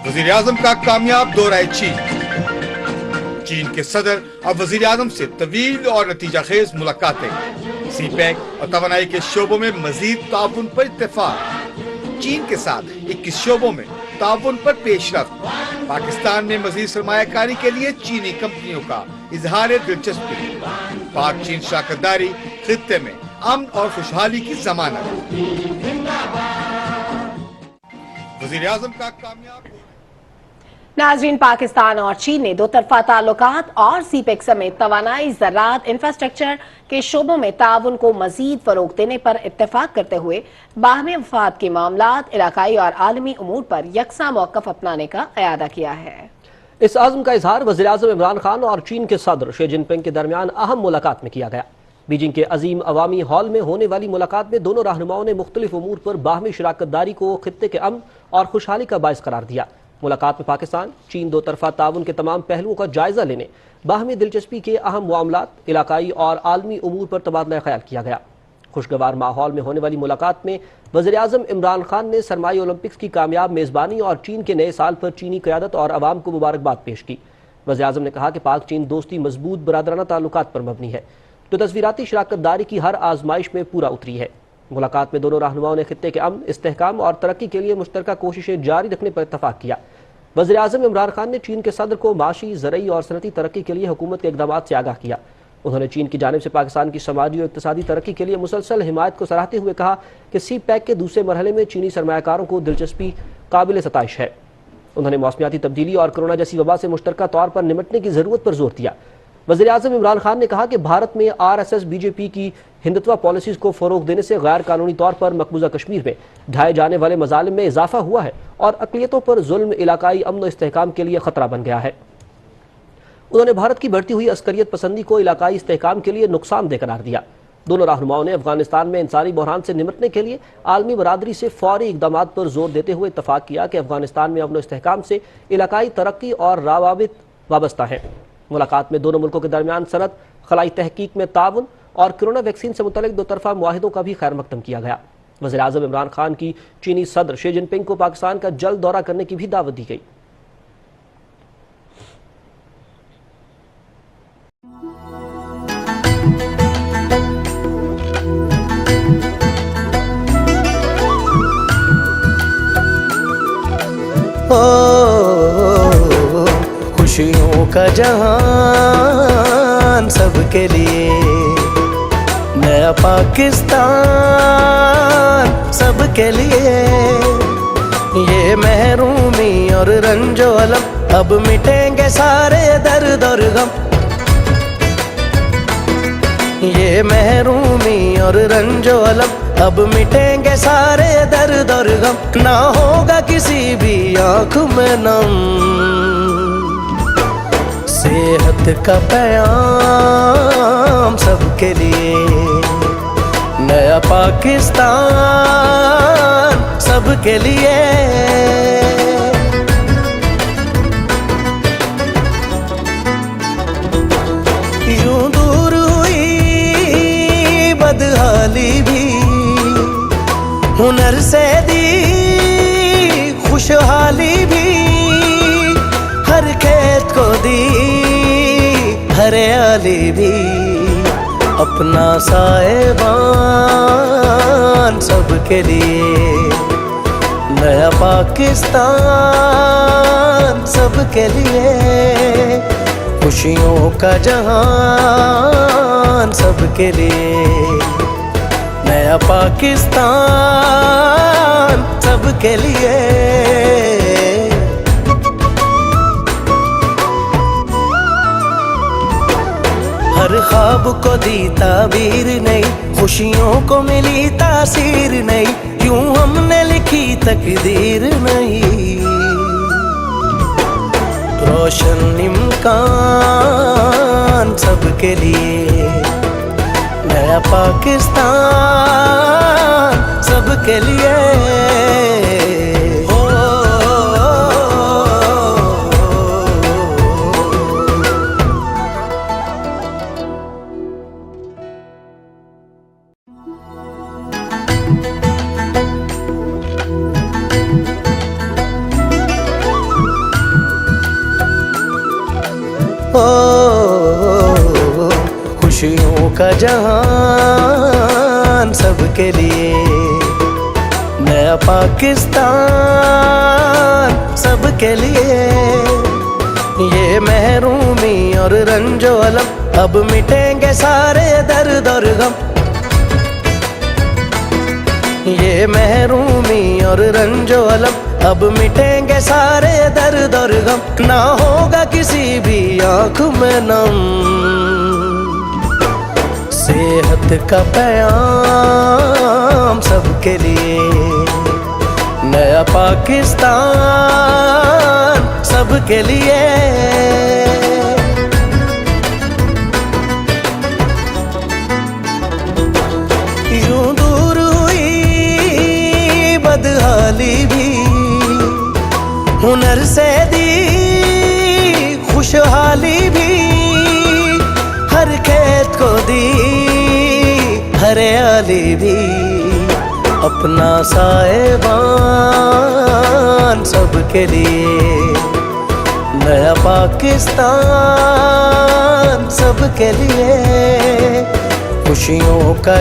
वजीर आजम का कामयाब दौरा चीन। चीन के सदर अब वजीर आजम से तवील और नतीजा खेज मुलाकातें। सी पैक और तवानाई के शोबों में मजीद ताउन पर इत्तेफाक। चीन के साथ 21 शोबों में ताउन पर पेशरफ्त। पाकिस्तान में मजीद सरमायाकारी के लिए चीनी कंपनियों का इजहार दिलचस्पी। पाक चीन शराकतदारी खित्ते में अमन और खुशहाली की जमानत। वजीर आजम का कामयाब। नाज़रीन, पाकिस्तान और चीन ने दो तरफा ताल्लुकात और सीपेक समेत तवानाई, ज़राअत, इंफ्रास्ट्रक्चर के शोबों में ताउन को मजीद फरोग देने पर इत्तेफाक करते हुए बाहमी मफाद के मामलात, इलाकाई और आलमी उमूर पर यकसा मौक़िफ़ अपनाने का इरादा किया है। इस आज़म का इजहार वज़ीर आज़म इमरान खान और चीन के सदर शी जिनपिंग के दरमियान अहम मुलाकात में किया गया। बीजिंग के अजीम अवामी हॉल में होने वाली मुलाकात में दोनों रहनुमाओं ने मुख्तलिफ उमूर पर बाहमी शराकतदारी को खित्ते के अमन और खुशहाली का बाइस करार दिया। मुलाकात में पाकिस्तान चीन दो तरफा ताउन के तमाम पहलुओं का जायजा लेने, बाहमी दिलचस्पी के अहम मामलात, इलाकाई और आलमी उमूर पर तबादला ख्याल किया गया। खुशगवार माहौल में होने वाली मुलाकात में वज़ीर आज़म इमरान खान ने सरमाई ओलंपिक्स की कामयाब मेज़बानी और चीन के नए साल पर चीनी क़यादत और अवाम को मुबारकबाद पेश की। वज़ीर आज़म ने कहा कि पाक चीन दोस्ती मजबूत बरादराना ताल्लुकात पर मबनी है, तो तस्वीराती शराकतदारी की हर आजमाइश में पूरा उतरी है। मुलाकात में दोनों रहनुमाओं ने खित्ते के अमन, इस्तेहकाम और तरक्की के लिए मुश्तरका कोशिशें जारी रखने पर इत्तफाक किया। वज़ीर आज़म इमरान खान ने चीन के सदर को माशी, ज़रई और सनती तरक्की के लिए हुकूमत के इक़दाम से आगाह किया। उन्होंने चीन की जानिब से पाकिस्तान की समाजी और इक़्तिसादी तरक्की के लिए मुसलसल हिमायत को सराहते हुए कहा कि सी पैक के दूसरे मरहले में चीनी सरमायाकारों को दिलचस्पी काबिल सताइश है। उन्होंने मौसमियाती तब्दीली और कोरोना जैसी वबा से मुश्तरका तौर पर निमटने की ज़रूरत पर जोर दिया। वज़ीर आज़म इमरान खान ने कहा कि भारत में RSS BJP की हिंदुत्व पॉलिसीज़ को फ़रोग़ देने से गैर कानूनी तौर पर मकबूजा कश्मीर में ढाए जाने वाले मज़ालिम में इजाफा हुआ है और अक़लियतों पर जुल्म इलाकाई अमन व इस्तेहकाम के लिए ख़तरा बन गया है। उन्होंने भारत की बढ़ती हुई अस्करियत पसंदी को इलाकाई इस्तेहकाम के लिए नुकसानदेह करार दिया। दोनों रहनुमाओं ने अफगानिस्तान में इंसानी बहरान से निमटने के लिए आलमी बरादरी से फौरी इक़दाम पर जोर देते हुए इत्तफाक किया कि अफगानिस्तान में अमन व इस्तेहकाम से इलाकाई तरक्की और रवाबित वाबस्ता है। मुलाकात में दोनों मुल्कों के दरमियान सनत, खलाई तहकीक में ताउन और कोरोना वैक्सीन से मुतल्लिक दो तरफा मुआहिदों का भी खैर मकदम किया गया। वज़ीर आज़म इमरान खान की चीनी सदर शी जिनपिंग को पाकिस्तान का जल्द दौरा करने की भी दावत दी गई। खुशियों का जहान सबके लिए, नया पाकिस्तान सबके लिए। ये महरूमी और रंजो अलम, अब मिटेंगे सारे दर्द और गम। ये महरूमी और रंजो अलम, अब मिटेंगे सारे दर्द और गम। ना होगा किसी भी आँख में नम, सेहत का पैगाम सबके लिए। नया पाकिस्तान सबके लिए। यूं दूर हुई बदहाली भी, हुनर से दी खुशहाली भी। हर खेत को दी हरियाली भी, अपना साएबान सबके लिए। नया पाकिस्तान सबके लिए, खुशियों का जहान सबके लिए। नया पाकिस्तान सबके लिए। हर ख्वाब को दी ताबीर नहीं, खुशियों को मिली तासीर नहीं। यूं हमने लिखी तकदीर नहीं, रोशन इम्कान सबके लिए। नया पाकिस्तान सबके लिए। ओ खुशियों का जहान सबके लिए, नया पाकिस्तान सबके लिए। ये महरूमी और रंजो अलम अब मिटेंगे सारे दर्द और गम, ये महरूमी और रंजो अलम अब मिटेंगे सारे दर्द और गम। ना होगा किसी भी आँख में नम, सेहत का पैगाम सबके लिए, नया पाकिस्तान सबके लिए। यूं दूर हुई बदहाली भी, हुनर से दी खुशहाली भी, हर खेत को दी हरियाली भी, अपना साहिबान सबके लिए, नया पाकिस्तान सबके लिए, खुशियों का